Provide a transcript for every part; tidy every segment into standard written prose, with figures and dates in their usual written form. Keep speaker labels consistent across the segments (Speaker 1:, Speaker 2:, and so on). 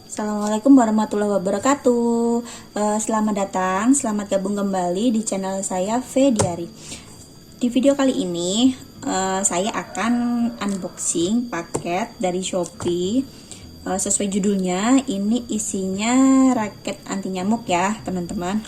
Speaker 1: Assalamualaikum warahmatullahi wabarakatuh. Selamat datang, selamat gabung kembali di channel saya V Diary. Di video kali ini saya akan unboxing paket dari Shopee. Sesuai judulnya, ini isinya raket anti nyamuk ya teman-teman.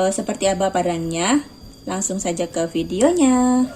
Speaker 1: Seperti apa barangnya? Langsung saja ke videonya.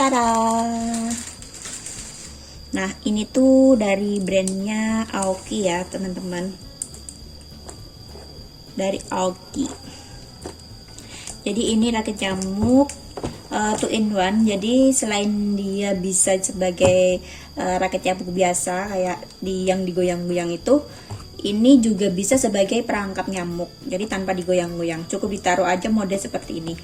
Speaker 1: Tada! Nah, ini tuh dari brandnya Aoki ya teman-teman, dari Aoki. Jadi ini raket nyamuk 2 in 1. Jadi selain dia bisa sebagai raket nyamuk biasa kayak yang digoyang-goyang itu, ini juga bisa sebagai perangkap nyamuk. Jadi tanpa digoyang-goyang, cukup ditaruh aja mode seperti ini.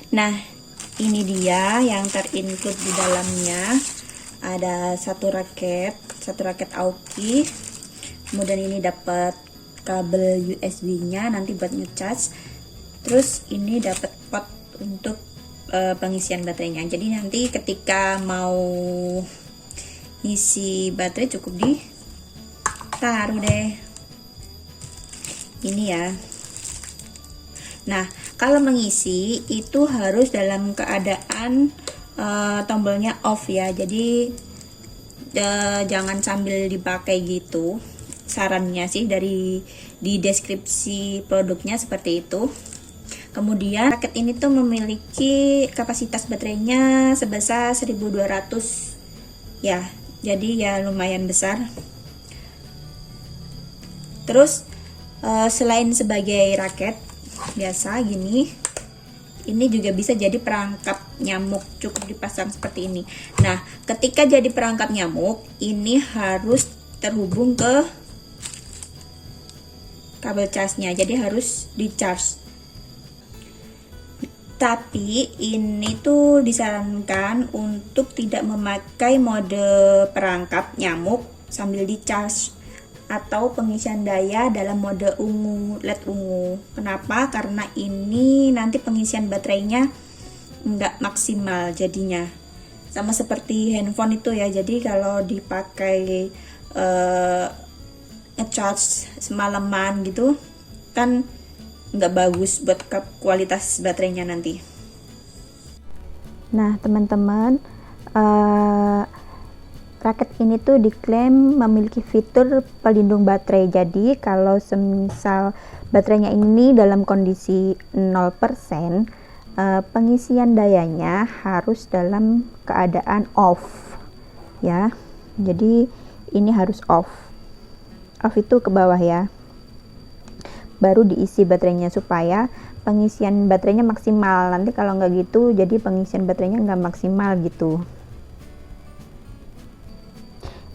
Speaker 1: Nah, ini dia yang terinclude di dalamnya. Ada satu raket Aoki. Kemudian ini dapat kabel USB-nya nanti buat ngecas. Terus ini dapat pot untuk pengisian baterainya. Jadi nanti ketika mau isi baterai cukup ditaruh deh ini ya. Nah, kalau mengisi itu harus dalam keadaan tombolnya off ya. Jadi jangan sambil dipakai gitu. Sarannya sih di deskripsi produknya seperti itu. Kemudian raket ini tuh memiliki kapasitas baterainya sebesar 1200 ya. Jadi ya lumayan besar. Terus selain sebagai raket biasa gini, ini juga bisa jadi perangkap nyamuk, cukup dipasang seperti ini. Nah, ketika jadi perangkap nyamuk, ini harus terhubung ke kabel casnya, jadi harus di charge. Tapi ini tuh disarankan untuk tidak memakai mode perangkap nyamuk sambil di charge atau pengisian daya dalam mode ungu, LED ungu. Kenapa? Karena ini nanti pengisian baterainya nggak maksimal jadinya. Sama seperti handphone itu ya. Jadi kalau dipakai ngecharge semalaman gitu kan nggak bagus buat kualitas baterainya nanti. Nah teman-teman, raket ini tuh diklaim memiliki fitur pelindung baterai. Jadi kalau semisal baterainya ini dalam kondisi 0%, pengisian dayanya harus dalam keadaan off ya. Jadi ini harus off itu ke bawah ya, baru diisi baterainya supaya pengisian baterainya maksimal. Nanti kalau nggak gitu jadi pengisian baterainya nggak maksimal gitu.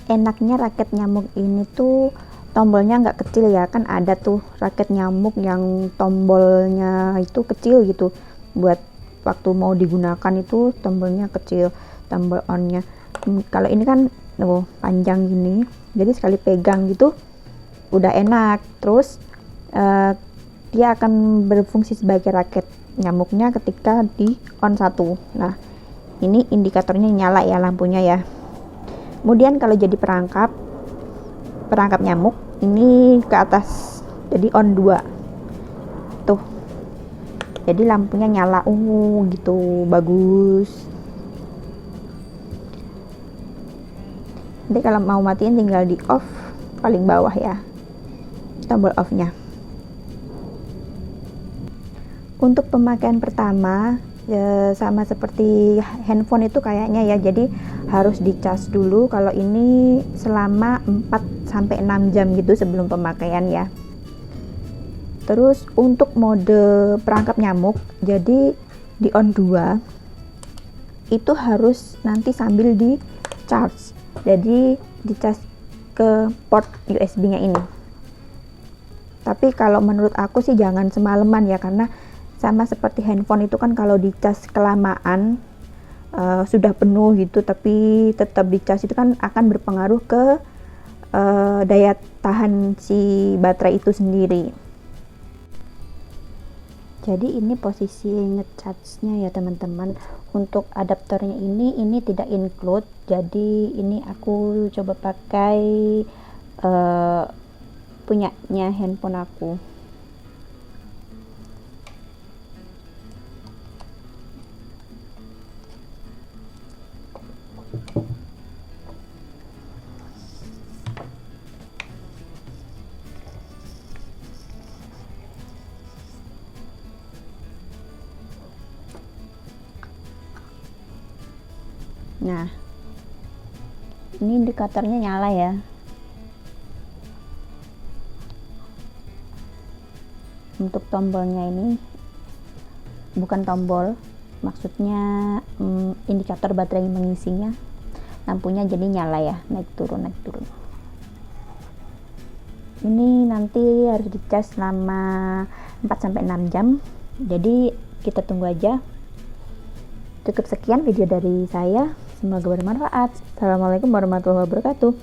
Speaker 1: Enaknya raket nyamuk ini tuh tombolnya nggak kecil ya, kan ada tuh raket nyamuk yang tombolnya itu kecil gitu, buat waktu mau digunakan itu tombolnya kecil, tombol onnya. Kalau ini kan panjang gini, jadi sekali pegang gitu udah enak. Terus dia akan berfungsi sebagai raket nyamuknya ketika di on 1. Nah ini indikatornya nyala ya lampunya ya. Kemudian kalau jadi perangkap nyamuk ini ke atas, jadi on 2 tuh, jadi lampunya nyala ungu gitu, bagus. Nanti kalau mau matiin tinggal di off paling bawah ya, tombol off nya. Untuk pemakaian pertama ya, sama seperti handphone itu kayaknya ya, jadi harus dicas dulu. Kalau ini selama 4-6 jam gitu sebelum pemakaian ya. Terus untuk mode perangkap nyamuk, jadi di on 2 itu harus nanti sambil di charge, jadi dicas ke port USB nya ini. Tapi kalau menurut aku sih jangan semalaman ya, karena sama seperti handphone itu kan kalau dicas kelamaan sudah penuh gitu tapi tetap dicas, itu kan akan berpengaruh ke daya tahan si baterai itu sendiri. Jadi ini posisi ngecharge-nya ya teman-teman. Untuk adaptornya ini tidak include, jadi ini aku coba pakai punyanya handphone aku. Nah, ini indikatornya nyala ya. Untuk tombolnya ini bukan tombol, maksudnya indikator baterai mengisinya, lampunya jadi nyala ya, naik turun. Ini nanti harus dicas selama 4-6 jam, jadi kita tunggu aja. Cukup sekian video dari saya, semoga bermanfaat. Assalamualaikum warahmatullahi wabarakatuh.